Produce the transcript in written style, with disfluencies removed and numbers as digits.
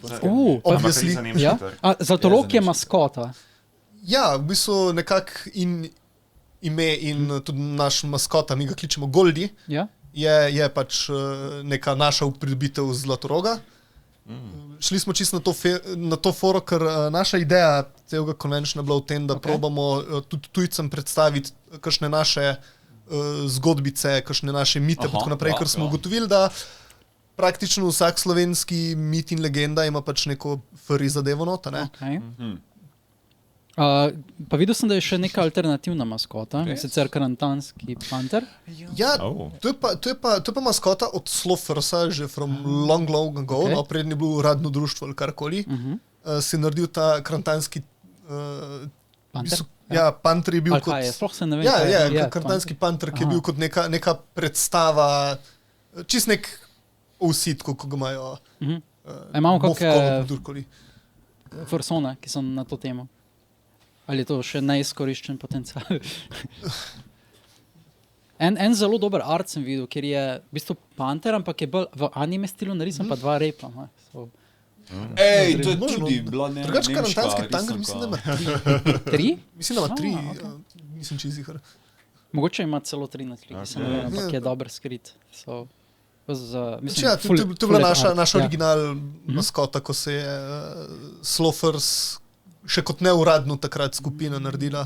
Obviously. Ja? Zlatolog je maskota. Ja, v bistvu nekako ime in tudi naš maskota, mi ga kličemo Goldi, Ja? je pač neka naša upridobitev Zlatoroga. Šli smo čisto na to foro, ker naša ideja celega konvenčna bila v tem, da probamo tudi tujcem predstaviti kakšne naše zgodbice, kakšne naše mite, pa tako naprej, ker smo ugotovili, da praktično vsak slovenski mit in legenda ima pač neko furry zadevo nota, ne? Okay. Pa videl sem, da je še neka alternativna maskota, sicer karantanski panter. Ja, to je pa maskota od Slofrsa, že from long ago, no, prednji je bil uradno društvo ali karkoli, si naredil ta karantanski Panter? Ja, panter je bil kot... Je? Sploh se ne vem, karantanski panter, ki je bil kot neka predstava, čist nek ovsit, ko ga imajo imamo kakšne forsone, ki so na to temo. Ali je to še neizkoriščen potencial? En zelo dober art sem videl, kjer je v bistvu panter, ampak je bolj v anime stilu narisan, pa dva repa. Ej, to je tudi bila drugač karantanski tanger, mislim, da ima 3. Mislim, da ima 3, nisem čisto ziher. Mogoče ima celo 3 na sliki, ampak je dober skrit. To je bila naša original maskota, ko se je Slofers še kot neuradno takrat skupina naredila.